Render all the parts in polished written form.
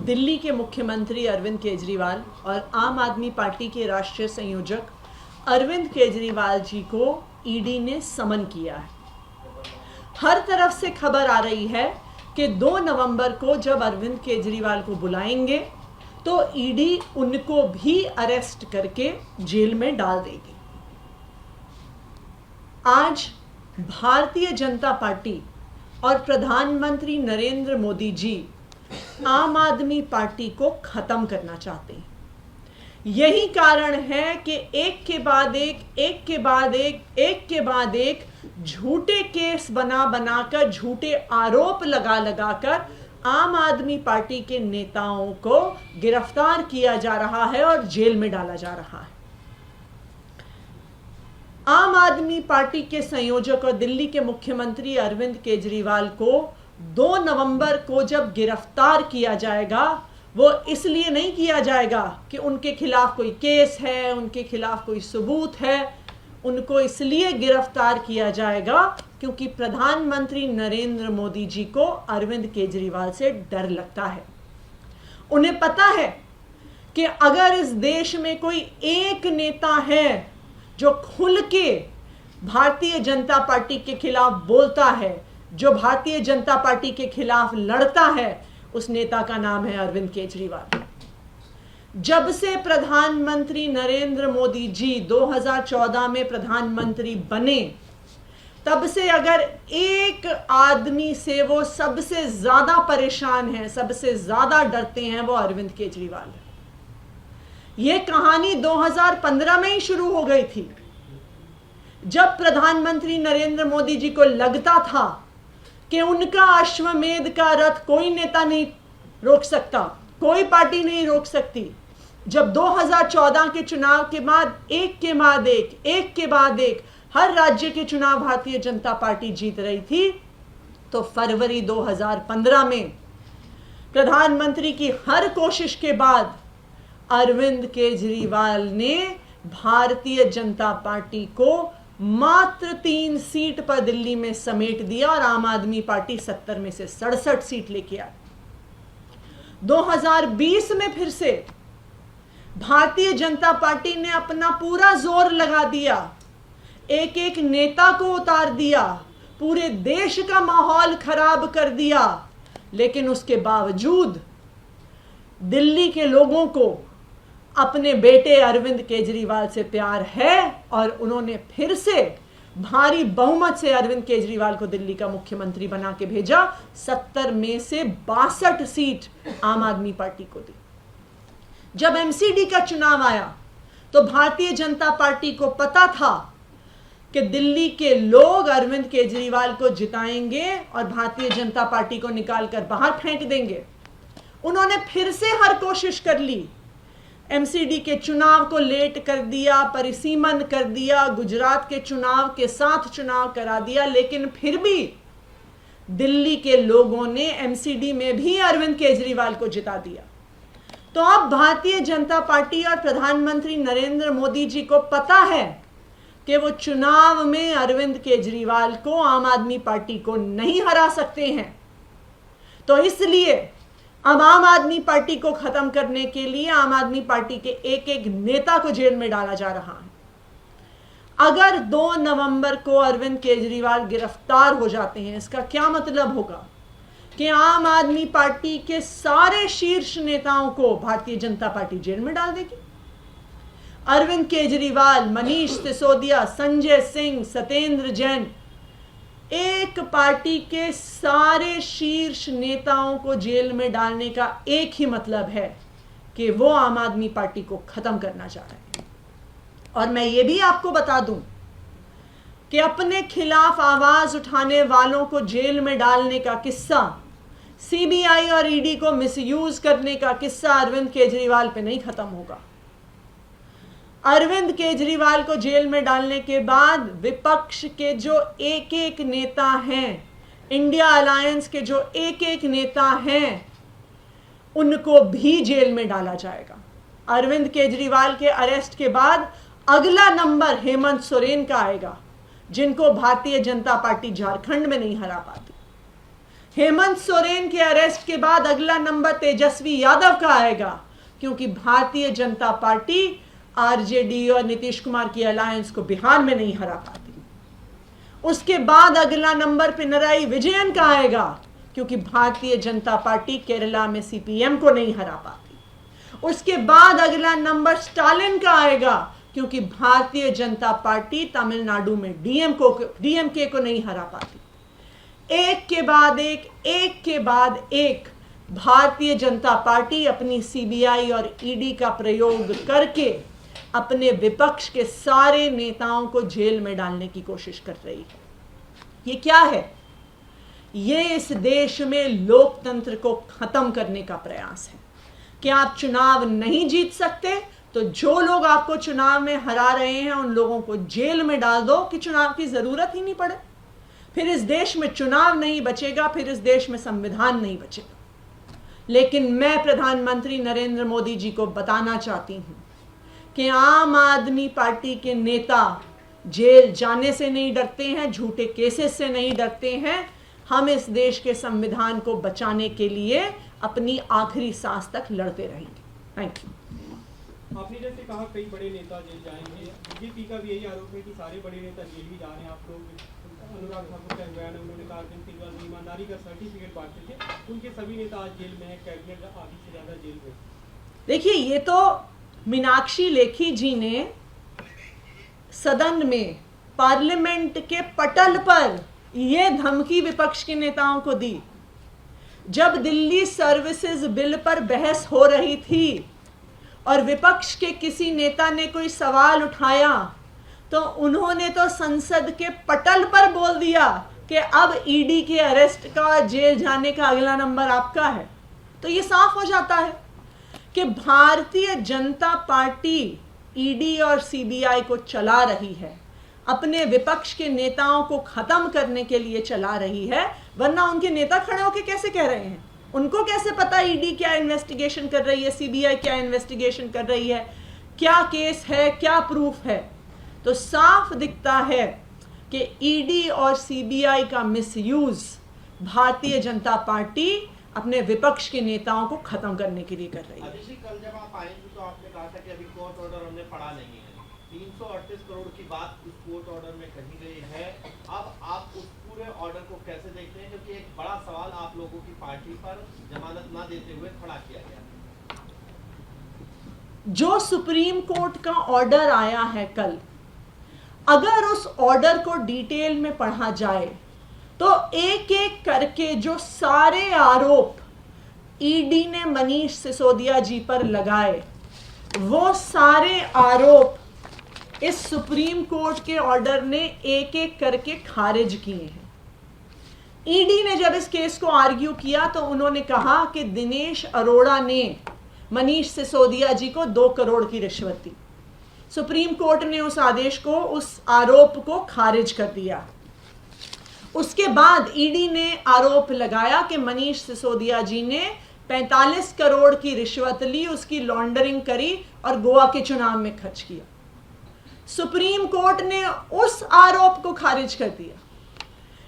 दिल्ली के मुख्यमंत्री अरविंद केजरीवाल और आम आदमी पार्टी के राष्ट्रीय संयोजक अरविंद केजरीवाल जी को ईडी ने समन किया है। हर तरफ से खबर आ रही है कि 2 नवंबर को जब अरविंद केजरीवाल को बुलाएंगे तो ईडी उनको भी अरेस्ट करके जेल में डाल देगी। आज भारतीय जनता पार्टी और प्रधानमंत्री नरेंद्र मोदी जी आम आदमी पार्टी को खत्म करना चाहते हैं। यही कारण है कि एक के बाद एक झूठे केस बनाकर झूठे आरोप लगाकर आम आदमी पार्टी के नेताओं को गिरफ्तार किया जा रहा है और जेल में डाला जा रहा है। आम आदमी पार्टी के संयोजक और दिल्ली के मुख्यमंत्री अरविंद केजरीवाल को 2 नवंबर को जब गिरफ्तार किया जाएगा, वो इसलिए नहीं किया जाएगा कि उनके खिलाफ कोई केस है, उनके खिलाफ कोई सबूत है। उनको इसलिए गिरफ्तार किया जाएगा क्योंकि प्रधानमंत्री नरेंद्र मोदी जी को अरविंद केजरीवाल से डर लगता है। उन्हें पता है कि अगर इस देश में कोई एक नेता है जो खुल के भारतीय जनता पार्टी के खिलाफ बोलता है, जो भारतीय जनता पार्टी के खिलाफ लड़ता है, उस नेता का नाम है अरविंद केजरीवाल। जब से प्रधानमंत्री नरेंद्र मोदी जी 2014 में प्रधानमंत्री बने, तब से अगर एक आदमी से वो सबसे ज्यादा परेशान है, सबसे ज्यादा डरते हैं, वो अरविंद केजरीवाल है। यह कहानी 2015 में ही शुरू हो गई थी, जब प्रधानमंत्री नरेंद्र मोदी जी को लगता था कि उनका अश्वमेध का रथ कोई नेता नहीं रोक सकता, कोई पार्टी नहीं रोक सकती। जब 2014 के चुनाव के बाद एक के बाद एक हर राज्य के चुनाव भारतीय जनता पार्टी जीत रही थी, तो फरवरी 2015 में प्रधानमंत्री की हर कोशिश के बाद अरविंद केजरीवाल ने भारतीय जनता पार्टी को मात्र 3 सीट पर दिल्ली में समेट दिया और आम आदमी पार्टी 70 में से 67 सीट लेके आई। 2020 में फिर से भारतीय जनता पार्टी ने अपना पूरा जोर लगा दिया, एक नेता को उतार दिया, पूरे देश का माहौल खराब कर दिया। लेकिन उसके बावजूद दिल्ली के लोगों को अपने बेटे अरविंद केजरीवाल से प्यार है और उन्होंने फिर से भारी बहुमत से अरविंद केजरीवाल को दिल्ली का मुख्यमंत्री बना के भेजा। 70 में से 62 सीट आम आदमी पार्टी को दी। जब एमसीडी का चुनाव आया तो भारतीय जनता पार्टी को पता था कि दिल्ली के लोग अरविंद केजरीवाल को जिताएंगे और भारतीय जनता पार्टी को निकालकर बाहर फेंक देंगे। उन्होंने फिर से हर कोशिश कर ली, एमसीडी के चुनाव को लेट कर दिया, परिसीमन कर दिया, गुजरात के चुनाव के साथ चुनाव करा दिया, लेकिन फिर भी दिल्ली के लोगों ने एमसीडी में भी अरविंद केजरीवाल को जिता दिया। तो अब भारतीय जनता पार्टी और प्रधानमंत्री नरेंद्र मोदी जी को पता है कि वो चुनाव में अरविंद केजरीवाल को, आम आदमी पार्टी को नहीं हरा सकते हैं। तो इसलिए अब आम आदमी पार्टी को खत्म करने के लिए आम आदमी पार्टी के एक नेता को जेल में डाला जा रहा है। अगर 2 नवंबर को अरविंद केजरीवाल गिरफ्तार हो जाते हैं, इसका क्या मतलब होगा कि आम आदमी पार्टी के सारे शीर्ष नेताओं को भारतीय जनता पार्टी जेल में डाल देगी। अरविंद केजरीवाल, मनीष सिसोदिया, संजय सिंह, सत्येंद्र जैन, एक पार्टी के सारे शीर्ष नेताओं को जेल में डालने का एक ही मतलब है कि वो आम आदमी पार्टी को खत्म करना चाह रहे हैं। और मैं ये भी आपको बता दूं कि अपने खिलाफ आवाज उठाने वालों को जेल में डालने का किस्सा, सीबीआई और ईडी को मिसयूज करने का किस्सा अरविंद केजरीवाल पे नहीं खत्म होगा। अरविंद केजरीवाल को जेल में डालने के बाद विपक्ष के जो एक नेता हैं, इंडिया अलायंस के जो एक नेता हैं, उनको भी जेल में डाला जाएगा। अरविंद केजरीवाल के अरेस्ट के बाद अगला नंबर हेमंत सोरेन का आएगा, जिनको भारतीय जनता पार्टी झारखंड में नहीं हरा पाती। हेमंत सोरेन के अरेस्ट के बाद अगला नंबर तेजस्वी यादव का आएगा, क्योंकि भारतीय जनता पार्टी आरजेडी और नीतीश कुमार की अलायंस को बिहार में नहीं हरा पाती। उसके बाद अगला नंबर पिनराई विजयन का आएगा, क्योंकि भारतीय जनता पार्टी केरला में सीपीएम को नहीं हरा पाती। उसके बाद अगला नंबर स्टालिन का आएगा, क्योंकि भारतीय जनता पार्टी तमिलनाडु में डीएमके को नहीं हरा पाती। एक के बाद एक भारतीय जनता पार्टी अपनी सीबीआई और ईडी का प्रयोग करके अपने विपक्ष के सारे नेताओं को जेल में डालने की कोशिश कर रही है। ये क्या है? ये इस देश में लोकतंत्र को खत्म करने का प्रयास है कि आप चुनाव नहीं जीत सकते तो जो लोग आपको चुनाव में हरा रहे हैं उन लोगों को जेल में डाल दो कि चुनाव की जरूरत ही नहीं पड़े। फिर इस देश में चुनाव नहीं बचेगा, फिर इस देश में संविधान नहीं बचेगा। लेकिन मैं प्रधानमंत्री नरेंद्र मोदी जी को बताना चाहती हूं कि आम आदमी पार्टी के नेता जेल जाने से नहीं डरते हैं, झूठे केसेस से नहीं डरते हैं। हम इस देश के संविधान को बचाने के लिए अपनी आखिरी सांस तक लड़ते रहेंगे। Thank you. आपने जैसे कहा कई बड़े नेता जेल जाएंगे, बीजेपी का भी यही आरोप है कि सारे बड़े नेता जेल भी जा रहे हैं। आप लोग अनुराग ठाकुर का बयान है, उन्होंने कहा अरविंद केजरीवाल ईमानदारी का सर्टिफिकेट बांटते थे, उनके सभी नेता आज जेल में हैं, कैबिनेट आधी से ज्यादा जेल में। देखिए, ये तो मीनाक्षी लेखी जी ने सदन में पार्लियामेंट के पटल पर यह धमकी विपक्ष के नेताओं को दी। जब दिल्ली सर्विसेज बिल पर बहस हो रही थी और विपक्ष के किसी नेता ने कोई सवाल उठाया तो उन्होंने तो संसद के पटल पर बोल दिया कि अब ईडी के अरेस्ट का, जेल जाने का अगला नंबर आपका है। तो ये साफ हो जाता है कि भारतीय जनता पार्टी ईडी और सीबीआई को चला रही है, अपने विपक्ष के नेताओं को खत्म करने के लिए चला रही है। वरना उनके नेता खड़े होकर कैसे कह रहे हैं? उनको कैसे पता ईडी क्या इन्वेस्टिगेशन कर रही है, सीबीआई क्या इन्वेस्टिगेशन कर रही है, क्या केस है, क्या प्रूफ है? तो साफ दिखता है कि ईडी और सीबीआई का मिसयूज भारतीय जनता पार्टी अपने विपक्ष के नेताओं को खत्म करने के लिए कर रही है। कल जब आप आएंगे तो आपने कहा था कि अभी कोर्ट ऑर्डर हमने पढ़ा नहीं है, 338 करोड़ की बात उस कोर्ट ऑर्डर में कही गई है। अब आप उस पूरे ऑर्डर को कैसे देखते हैं, क्योंकि एक बड़ा सवाल आप लोगों की पार्टी पर जमानत ना देते हुए खड़ा किया गया। जो सुप्रीम कोर्ट का ऑर्डर आया है कल, अगर उस ऑर्डर को डिटेल में पढ़ा जाए तो एक एक करके जो सारे आरोप ईडी ने मनीष सिसोदिया जी पर लगाए, वो सारे आरोप इस सुप्रीम कोर्ट के ऑर्डर ने एक एक करके खारिज किए हैं। ईडी ने जब इस केस को आर्ग्यू किया तो उन्होंने कहा कि दिनेश अरोड़ा ने मनीष सिसोदिया जी को 2 करोड़ की रिश्वत दी। सुप्रीम कोर्ट ने उस आदेश को, उस आरोप को खारिज कर दिया। उसके बाद ईडी ने आरोप लगाया कि मनीष सिसोदिया जी ने 45 करोड़ की रिश्वत ली, उसकी लॉन्ड्रिंग करी और गोवा के चुनाव में खर्च किया। सुप्रीम कोर्ट ने उस आरोप को खारिज कर दिया।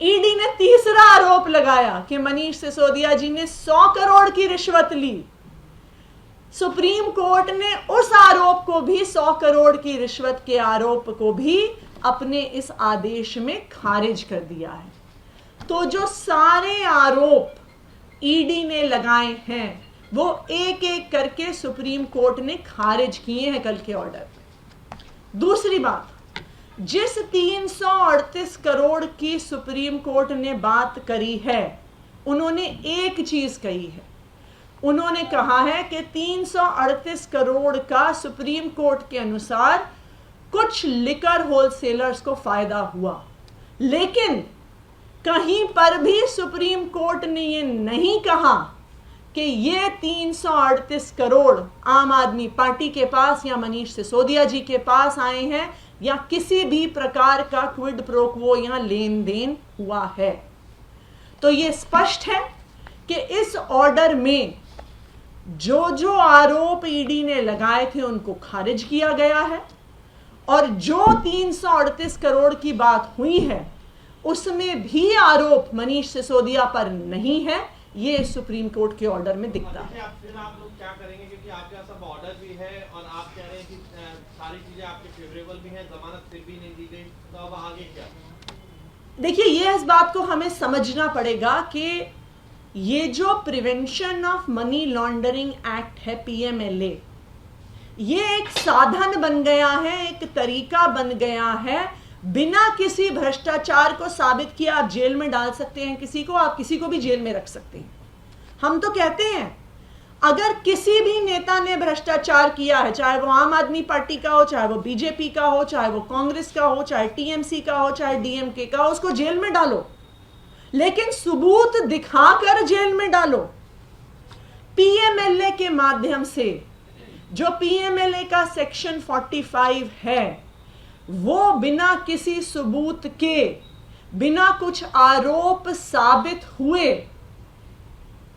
ईडी ने तीसरा आरोप लगाया कि मनीष सिसोदिया जी ने 100 करोड़ की रिश्वत ली। सुप्रीम कोर्ट ने उस आरोप को भी, 100 करोड़ की रिश्वत के आरोप को भी अपने इस आदेश में खारिज कर दिया है। तो जो सारे आरोप ईडी ने लगाए हैं वो एक एक करके सुप्रीम कोर्ट ने खारिज किए हैं कल के ऑर्डर में। दूसरी बात, जिस 338 करोड़ की सुप्रीम कोर्ट ने बात करी है, उन्होंने एक चीज कही है। उन्होंने कहा है कि 338 करोड़ का सुप्रीम कोर्ट के अनुसार कुछ लिकर होलसेलर्स को फायदा हुआ, लेकिन कहीं पर भी सुप्रीम कोर्ट ने यह नहीं कहा कि ये 338 करोड़ आम आदमी पार्टी के पास या मनीष सिसोदिया जी के पास आए हैं या किसी भी प्रकार का क्विड प्रो क्वो या लेन देन हुआ है। तो ये स्पष्ट है कि इस ऑर्डर में जो जो आरोप ईडी ने लगाए थे उनको खारिज किया गया है और जो 338 करोड़ की बात हुई है उसमें भी आरोप मनीष सिसोदिया पर नहीं है, ये सुप्रीम कोर्ट के ऑर्डर में दिखता है। फिर आप लोग क्या करेंगे, क्योंकि आपके पास सब ऑर्डर भी है और आप कह रहे हैं कि सारी चीजें आपके फेवरेबल भी हैं, जमानत फिर भी नहीं दी गई, तो अब आगे क्या? देखिए, ये इस बात को हमें समझना पड़ेगा कि ये जो prevention of money laundering act है, PMLA, ये एक साधन बन गया है, एक तरीका बन गया है। बिना किसी भ्रष्टाचार को साबित किए आप जेल में डाल सकते हैं किसी को, आप किसी को भी जेल में रख सकते हैं। हम तो कहते हैं अगर किसी भी नेता ने भ्रष्टाचार किया है, चाहे वो आम आदमी पार्टी का हो, चाहे वो बीजेपी का हो, चाहे वो कांग्रेस का हो, चाहे TMC का हो, चाहे DMK का हो, उसको जेल में डालो, लेकिन सबूत दिखाकर जेल में डालो। PMLA के माध्यम से, जो PMLA का सेक्शन 45 है, वो बिना किसी सबूत के, बिना कुछ आरोप साबित हुए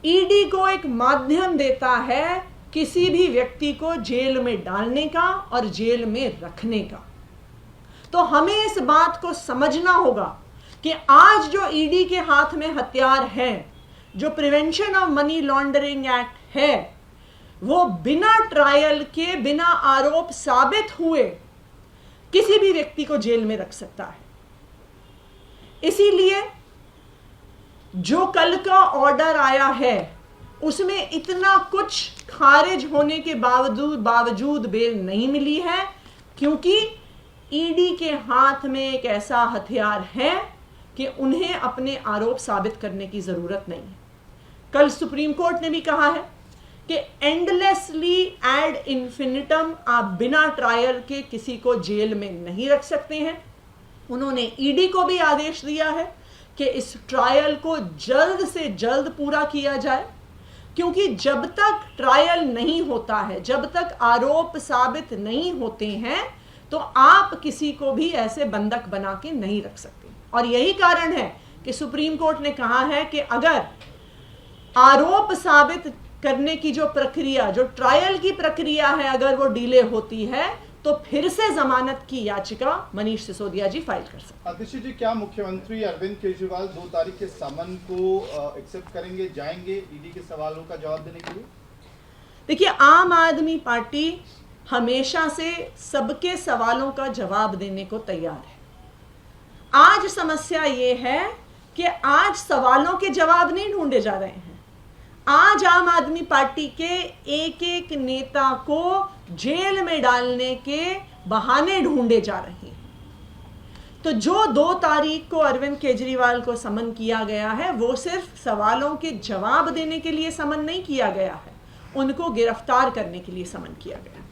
ईडी को एक माध्यम देता है किसी भी व्यक्ति को जेल में डालने का और जेल में रखने का। तो हमें इस बात को समझना होगा कि आज जो ईडी के हाथ में हथियार है, जो prevention of money laundering act है, वो बिना ट्रायल के, बिना आरोप साबित हुए किसी भी व्यक्ति को जेल में रख सकता है। इसीलिए जो कल का ऑर्डर आया है उसमें इतना कुछ खारिज होने के बावजूद बेल नहीं मिली है, क्योंकि ईडी के हाथ में एक ऐसा हथियार है कि उन्हें अपने आरोप साबित करने की जरूरत नहीं है। कल सुप्रीम कोर्ट ने भी कहा है कि एंडलेसली एड इन्फिनिटम आप बिना ट्रायल के किसी को जेल में नहीं रख सकते हैं। उन्होंने ईडी को भी आदेश दिया है कि इस ट्रायल को जल्द से जल्द पूरा किया जाए, क्योंकि जब तक ट्रायल नहीं होता है, जब तक आरोप साबित नहीं होते हैं, तो आप किसी को भी ऐसे बंधक बना के नहीं रख सकते। और यही कारण है कि सुप्रीम कोर्ट ने कहा है कि अगर आरोप साबित करने की जो प्रक्रिया, जो ट्रायल की प्रक्रिया है, अगर वो डिले होती है तो फिर से जमानत की याचिका मनीष सिसोदिया जी फाइल कर सकते हैं। आतिशी जी, क्या मुख्यमंत्री अरविंद केजरीवाल 2 तारीख के समन को एक्सेप्ट करेंगे, जाएंगे ईडी के सवालों का जवाब देने के लिए? देखिए, आम आदमी पार्टी हमेशा से सबके सवालों का जवाब देने को तैयार है। आज समस्या ये है कि आज सवालों के जवाब नहीं ढूंढे जा रहे हैं। आज आम आदमी पार्टी के एक एक नेता को जेल में डालने के बहाने ढूंढे जा रहे हैं। तो जो 2 तारीख को अरविंद केजरीवाल को समन किया गया है, वो सिर्फ सवालों के जवाब देने के लिए समन नहीं किया गया है, उनको गिरफ्तार करने के लिए समन किया गया है।